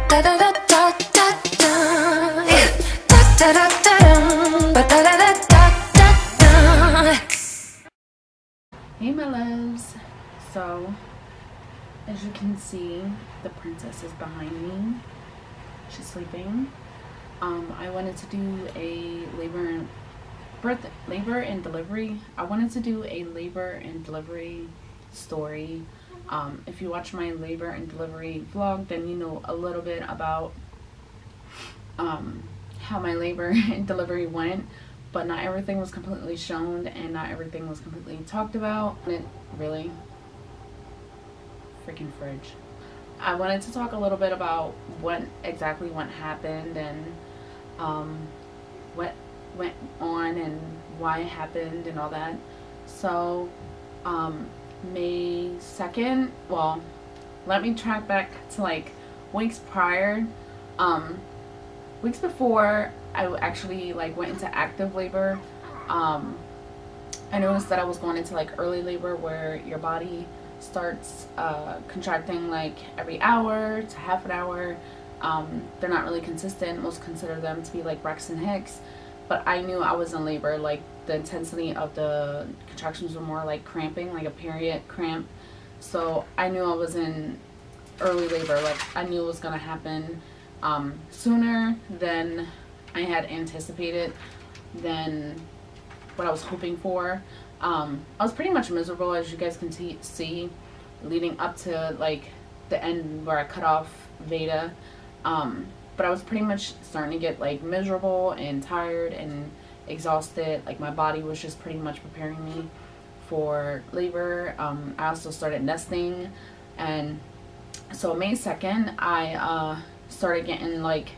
Hey my loves, so as you can see, the princess is behind me. She's sleeping. I wanted to do a labor and delivery. I wanted to do a labor and delivery story. If you watch my labor and delivery vlog, then you know a little bit about how my labor and delivery went, but not everything was completely shown and not everything was completely talked about. It really freaking fridge. I wanted to talk a little bit about what happened and what went on and why it happened and all that. So May 2nd, well, let me track back to like weeks prior. Weeks before I actually like went into active labor, I noticed that I was going into like early labor, where your body starts contracting like every hour to half an hour. They're not really consistent. Most consider them to be like Braxton Hicks, but I knew I was in labor. Like the intensity of the contractions were more like cramping, like a period cramp. So I knew I was in early labor. Like I knew it was gonna happen sooner than I had anticipated, than what I was hoping for. I was pretty much miserable, as you guys can see, leading up to like the end where I cut off Veda. But I was pretty much starting to get like miserable and tired and exhausted. Like my body was just pretty much preparing me for labor. I also started nesting, and so May 2nd I started getting like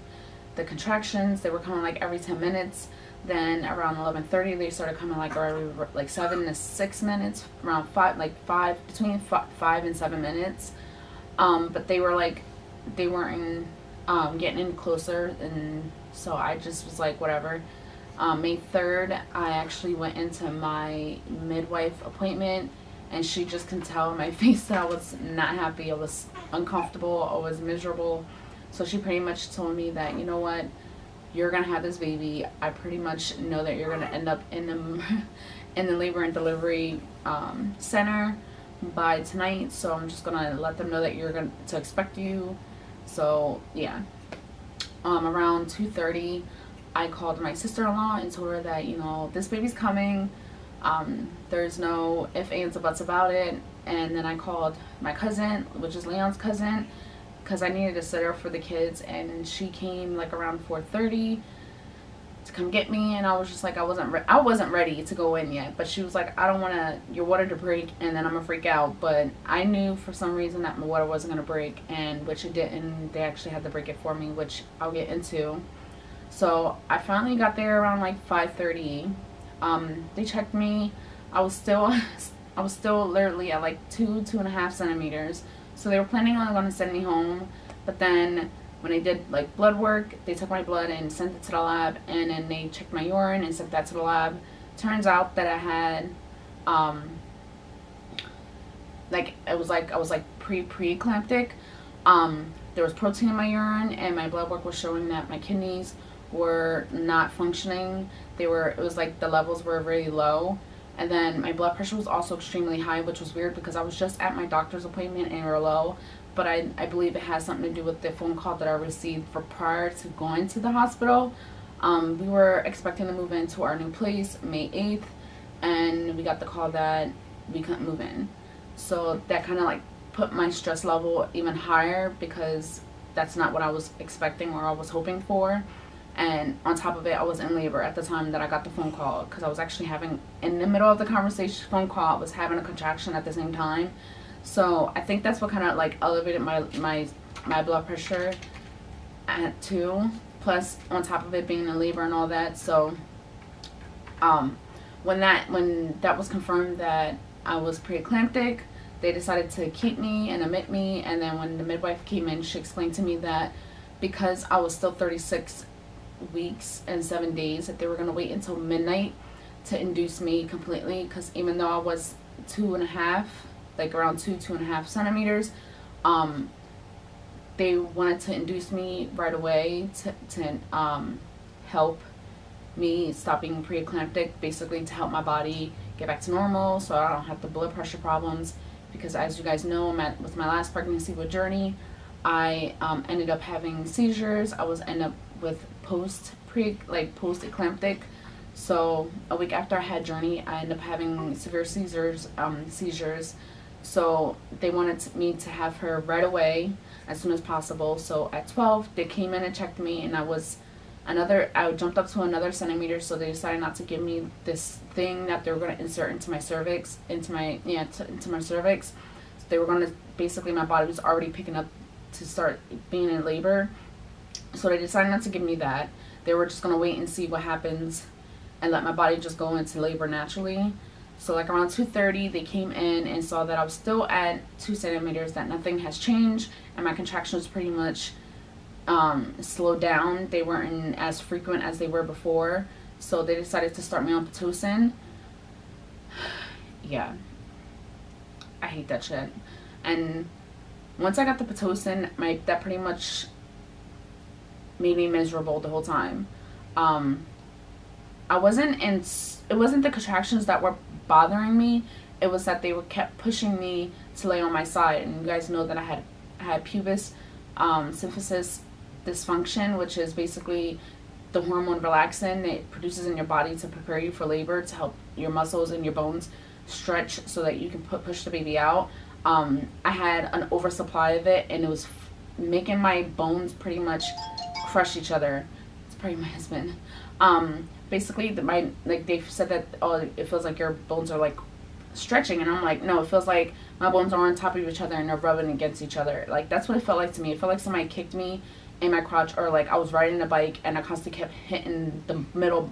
the contractions. They were coming like every 10 minutes. Then around 11:30 they started coming like every like 7 to 6 minutes, around between 5 and 7 minutes. But they weren't getting any closer, and so I just was like, whatever. May 3rd I actually went into my midwife appointment, and she just can tell in my face that I was not happy. I was uncomfortable. I was miserable. So she pretty much told me that, you know what, you're gonna have this baby. I pretty much know that you're gonna end up in the labor and delivery center by tonight. So I'm just gonna let them know that you're going to expect you. So yeah, around 2:30 I called my sister-in-law and told her that, you know, this baby's coming. There's no ifs, ands, or buts about it. And then I called my cousin, which is Leon's cousin, because I needed a sitter for the kids, and she came like around 4:30 to come get me. And I was just like, I wasn't ready to go in yet, but she was like, I don't want your water to break and then I'm gonna freak out. But I knew for some reason that my water wasn't gonna break, and which it didn't. They actually had to break it for me, which I'll get into. So I finally got there around like 5:30. They checked me. I was still literally at like 2.5 centimeters. So they were planning on going to send me home, but then when they did like blood work, they took my blood and sent it to the lab, and then they checked my urine and sent that to the lab. Turns out that I had I was pre-eclamptic. There was protein in my urine, and my blood work was showing that my kidneys were not functioning. It was like the levels were really low. And then my blood pressure was also extremely high, which was weird because I was just at my doctor's appointment and they were low. But I believe it has something to do with the phone call that I received prior to going to the hospital. We were expecting to move into our new place May 8th, and we got the call that we couldn't move in. So that kind of like put my stress level even higher, because that's not what I was expecting or I was hoping for. And on top of it, I was in labor at the time that I got the phone call, because I was actually having, in the middle of the conversation phone call, I was having a contraction at the same time. So I think that's what kind of like elevated my blood pressure at 2, plus on top of it being in labor and all that. So when that was confirmed that I was preeclamptic, they decided to keep me and admit me. And then when the midwife came in, she explained to me that because I was still 36 weeks and 7 days, that they were going to wait until midnight to induce me completely, because even though I was 2.5, like around 2.5 centimeters, they wanted to induce me right away to help me stop being preeclamptic, basically to help my body get back to normal so I don't have the blood pressure problems. Because as you guys know, with my last pregnancy with Journey, I ended up having seizures. I was ended up with post-eclamptic. So a week after I had Journey, I ended up having severe seizures. So they wanted me to have her right away, as soon as possible. So at 12, they came in and checked me, and I jumped up to another centimeter. So they decided not to give me this thing that they were going to insert into my cervix, into my cervix. So they were going to, basically my body was already picking up to start being in labor. So they decided not to give me that. They were just going to wait and see what happens and let my body just go into labor naturally. So like around 2:30, they came in and saw that I was still at 2 centimeters, that nothing has changed, and my contractions pretty much slowed down. They weren't as frequent as they were before. So they decided to start me on Pitocin. Yeah, I hate that shit. And once I got the Pitocin, that pretty much made me miserable the whole time. It wasn't the contractions that were bothering me. It was that they kept pushing me to lay on my side. And you guys know that I had pubis symphysis dysfunction, which is basically the hormone relaxin it produces in your body to prepare you for labor, to help your muscles and your bones stretch so that you can push the baby out. I had an oversupply of it, and it was making my bones pretty much crush each other. It's probably my husband. Basically, they said that, oh, it feels like your bones are like stretching, and I'm like, no, it feels like my bones are on top of each other and they're rubbing against each other. Like, that's what it felt like to me. It felt like somebody kicked me in my crotch, or like I was riding a bike and I constantly kept hitting the middle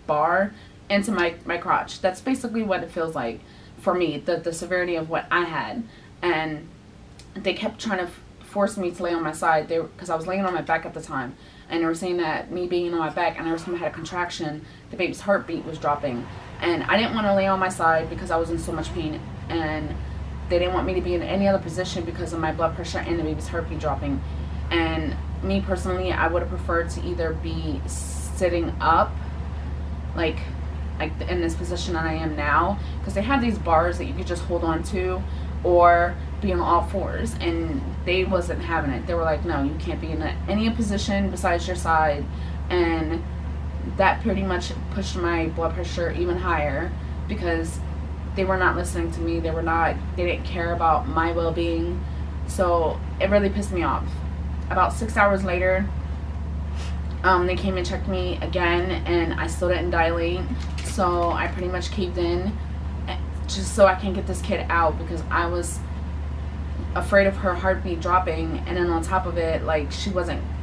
bar into my crotch. That's basically what it feels like for me, the severity of what I had. And they kept trying to force me to lay on my side, because I was laying on my back at the time, and they were saying that me being on my back, and every time I had a contraction, the baby's heartbeat was dropping. And I didn't want to lay on my side because I was in so much pain, and they didn't want me to be in any other position because of my blood pressure and the baby's heartbeat dropping. And me personally, I would have preferred to either be sitting up, like in this position that I am now, because they have these bars that you could just hold on to, or be on all fours, and they wasn't having it. They were like, no, you can't be in any position besides your side. And that pretty much pushed my blood pressure even higher, because they were not listening to me. They didn't care about my well-being. So it really pissed me off. About 6 hours later, they came and checked me again, and I still didn't dilate. So I pretty much caved in, just so I can get this kid out, because I was afraid of her heartbeat dropping. And then on top of it, like,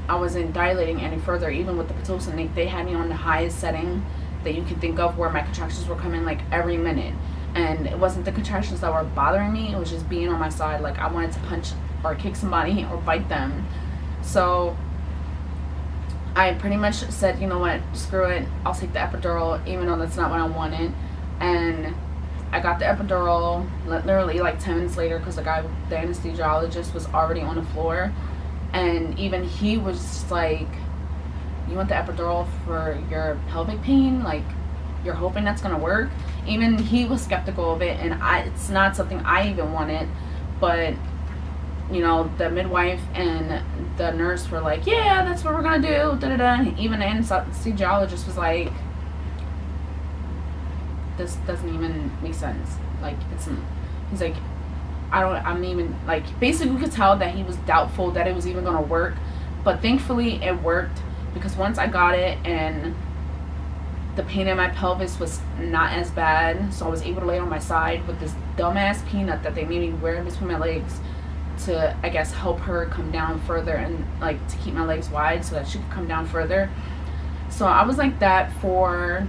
I wasn't dilating any further. Even with the Pitocin, they had me on the highest setting that you can think of, where my contractions were coming like every minute. And it wasn't the contractions that were bothering me, it was just being on my side. Like, I wanted to punch or kick somebody or bite them. So I pretty much said, you know what, screw it, I'll take the epidural, even though that's not what I wanted. And I got the epidural literally like 10 minutes later, because the anesthesiologist was already on the floor. And even he was just like, you want the epidural for your pelvic pain? Like, you're hoping that's gonna work? Even he was skeptical of it, and it's not something I even wanted. But, you know, the midwife and the nurse were like, yeah, that's what we're gonna do, da-da-da. And even the anesthesiologist was like, this doesn't even make sense. Like, he's like, I'm even, like, basically we could tell that he was doubtful that it was even gonna work. But thankfully it worked, because once I got it, and the pain in my pelvis was not as bad, so I was able to lay on my side with this dumbass peanut that they made me wear in between my legs to, I guess, help her come down further, and like to keep my legs wide so that she could come down further. So I was like that for,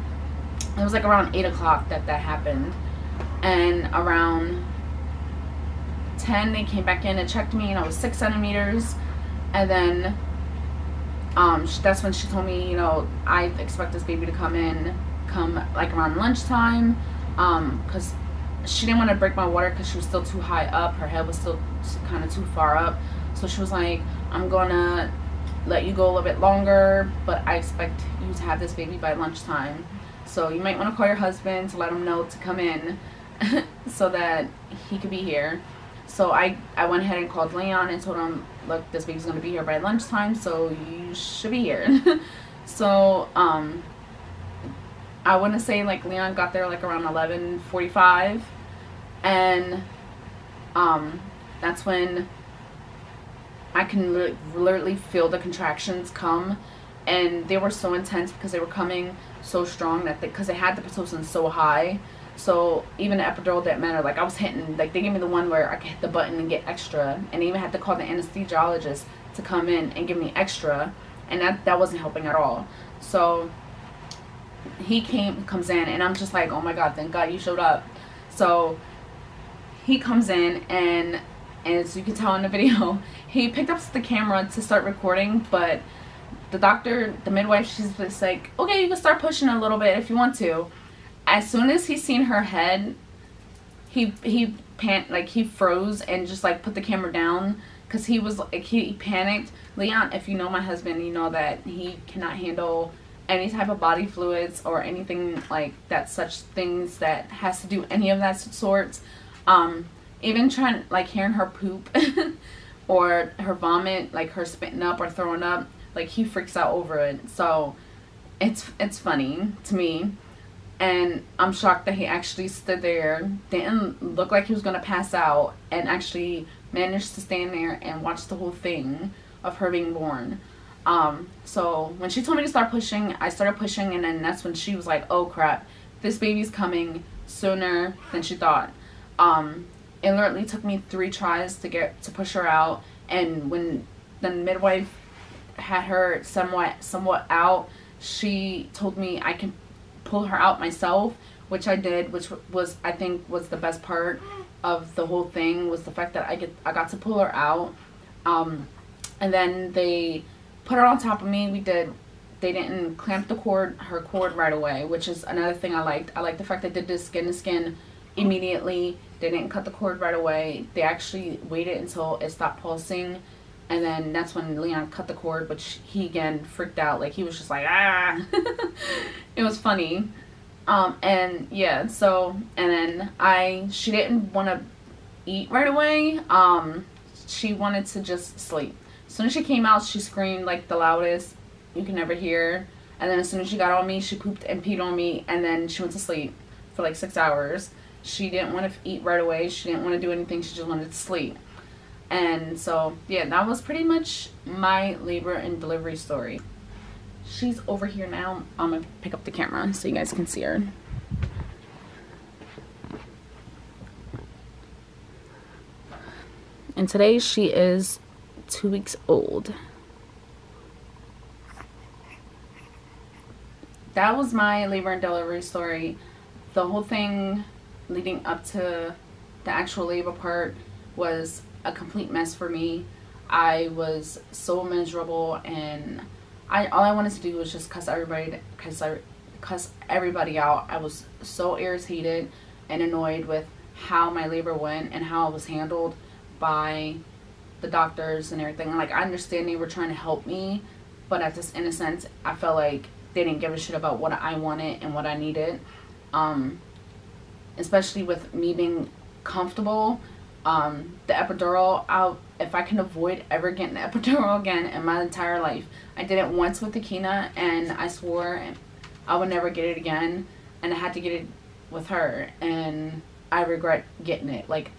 it was like around 8 o'clock that happened. And around 10 they came back in and checked me, and I was 6 centimeters. And then that's when she told me, you know, I expect this baby to come like around lunchtime, because she didn't want to break my water, because she was still too high up, her head was still kind of too far up. So she was like, I'm gonna let you go a little bit longer, but I expect you to have this baby by lunchtime. So you might want to call your husband to let him know to come in so that he could be here. So I went ahead and called Leon and told him, look, this baby's going to be here by lunchtime, so you should be here. So I want to say like Leon got there like around 11:45, and that's when I can literally feel the contractions come, and they were so intense because they were coming so strong that because they had the Pitocin so high, so even the epidural didn't matter. Like I was hitting, like they gave me the one where I could hit the button and get extra, and I even had to call the anesthesiologist to come in and give me extra, and that wasn't helping at all. So he comes in, and I'm just like, oh my god, thank God you showed up. So he comes in, and as you can tell in the video, he picked up the camera to start recording, but the doctor, the midwife, she's just like, okay, you can start pushing a little bit if you want to. As soon as he seen her head, he froze and just like put the camera down, because he was like, he panicked. Leon, if you know my husband, you know that he cannot handle any type of body fluids or anything like that, such things that has to do any of that sorts. Even trying, like hearing her poop or her vomit, like her spitting up or throwing up, like he freaks out over it. So it's funny to me, and I'm shocked that he actually stood there, didn't look like he was gonna pass out, and actually managed to stand there and watch the whole thing of her being born. So when she told me to start pushing, I started pushing, and then that's when she was like, oh crap, this baby's coming sooner than she thought. It literally took me 3 tries to push her out, and when the midwife had her somewhat out, she told me I can pull her out myself, which I did, which was, I think, was the best part of the whole thing, was the fact that I got to pull her out. And then they put her on top of me. They didn't clamp her cord right away, which is another thing I liked. I liked the fact that they did skin to skin immediately. They didn't cut the cord right away. They actually waited until it stopped pulsing, and then that's when Leon cut the cord, which he again freaked out. Like he was just like, ah. It was funny. And yeah, so, and then she didn't want to eat right away. She wanted to just sleep. As soon as she came out, she screamed like the loudest you can ever hear. And then as soon as she got on me, she pooped and peed on me, and then she went to sleep for like 6 hours. She didn't want to eat right away. She didn't want to do anything. She just wanted to sleep. And so, yeah, that was pretty much my labor and delivery story. She's over here now. I'm going to pick up the camera so you guys can see her. And today she is 2 weeks old. That was my labor and delivery story. The whole thing leading up to the actual labor part was a complete mess for me. I was so miserable, and all I wanted to do was just cuss everybody out. I was so irritated and annoyed with how my labor went and how it was handled by the doctors and everything. Like, I understand they were trying to help me, but at this, in a sense, I felt like they didn't give a shit about what I wanted and what I needed. Especially with me being comfortable. The epidural, if I can avoid ever getting the epidural again in my entire life. I did it once with Akina, and I swore I would never get it again, and I had to get it with her, and I regret getting it. Like,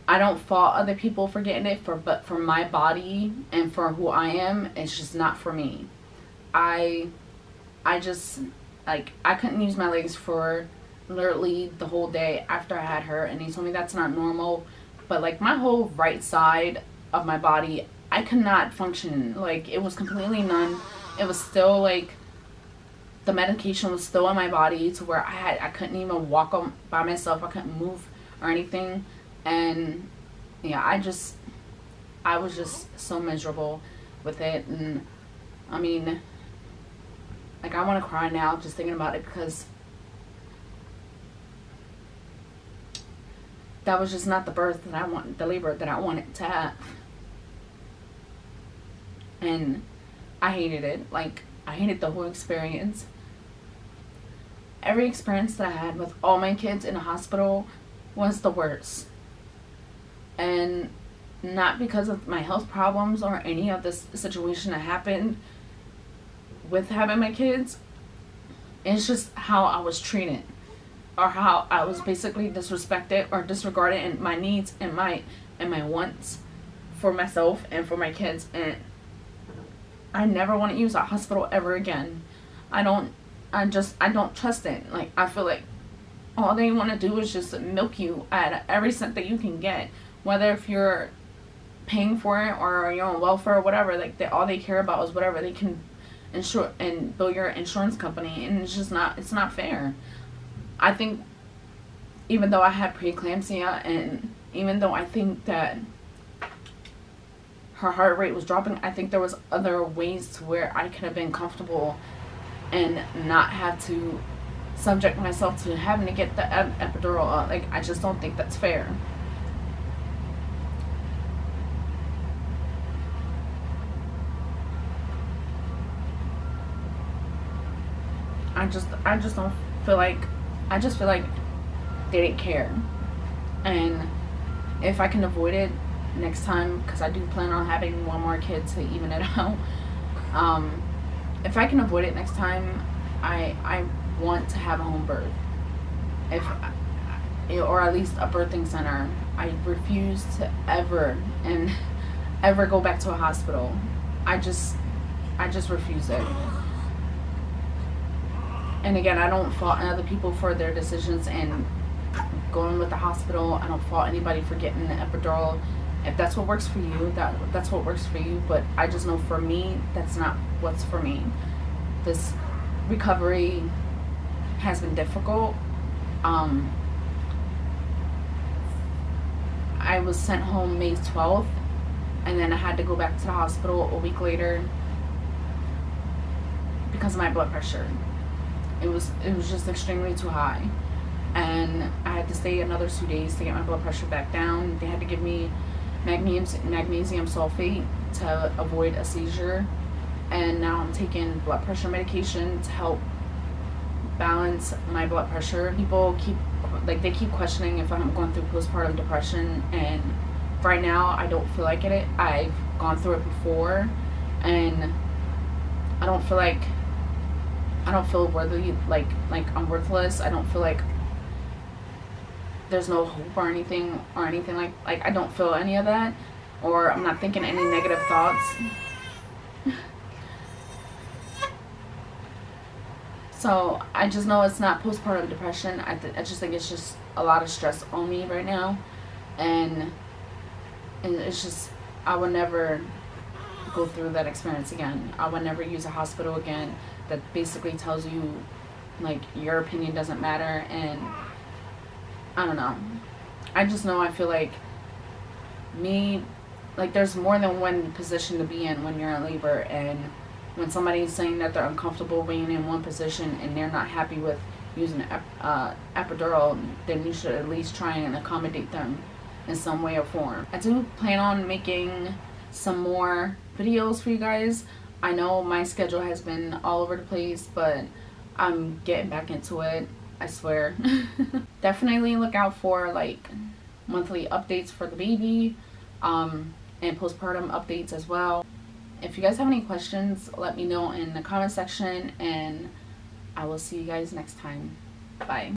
I don't fault other people for getting it, but for my body and for who I am, it's just not for me. I just, like, I couldn't use my legs for literally the whole day after I had her, and he told me that's not normal, but like my whole right side of my body, I could not function. Like, it was completely numb. It was still like the medication was still in my body to where I couldn't even walk by myself. I couldn't move or anything. And yeah, I was just so miserable with it. And I mean, like, I want to cry now just thinking about it, because that was just not the birth that I wanted, the labor that I wanted to have. and I hated it. Like, I hated the whole experience. Every experience that I had with all my kids in the hospital was the worst. And not because of my health problems or any of this situation that happened with having my kids. It's just how I was treated, or how I was basically disrespected or disregarded in my needs and my wants for myself and for my kids. And I never want to use a hospital ever again. I don't trust it. Like, I feel like all they want to do is just milk you at every cent that you can get, whether if you're paying for it or you're on welfare or whatever. Like, all they care about is whatever they can insure and bill your insurance company, and it's not fair. I think even though I had preeclampsia, and even though I think that her heart rate was dropping, I think there was other ways to where I could have been comfortable and not have to subject myself to having to get the epidural. Like, I just don't think that's fair. I just don't feel like, I just feel like they didn't care. And if I can avoid it next time, because I do plan on having one more kid to even it out, if I can avoid it next time, I want to have a home birth, or at least a birthing center. I refuse to ever go back to a hospital. I just refuse it. And again, I don't fault other people for their decisions and going with the hospital. I don't fault anybody for getting the epidural. If that's what works for you, that's what works for you. But I just know for me, that's not what's for me. This recovery has been difficult. I was sent home May 12th, and then I had to go back to the hospital a week later because of my blood pressure. It was just extremely too high, and I had to stay another 2 days to get my blood pressure back down. They had to give me magnesium sulfate to avoid a seizure, and now I'm taking blood pressure medication to help balance my blood pressure. People keep questioning if I'm going through postpartum depression, and right now I don't feel like it. I've gone through it before, and I don't feel worthy, like I'm worthless. I don't feel like there's no hope or anything like I don't feel any of that, or I'm not thinking any negative thoughts. So I just know it's not postpartum depression. I just think it's just a lot of stress on me right now, and it's just, I would never go through that experience again. I would never use a hospital again that basically tells you, like, your opinion doesn't matter. And I don't know, I just know I feel like there's more than one position to be in when you're in labor, and when somebody's saying that they're uncomfortable being in one position and they're not happy with using an epidural, then you should at least try and accommodate them in some way or form. I do plan on making some more videos for you guys. I know my schedule has been all over the place, but I'm getting back into it, I swear. Definitely look out for like monthly updates for the baby, and postpartum updates as well. If you guys have any questions, let me know in the comment section, and I will see you guys next time. Bye.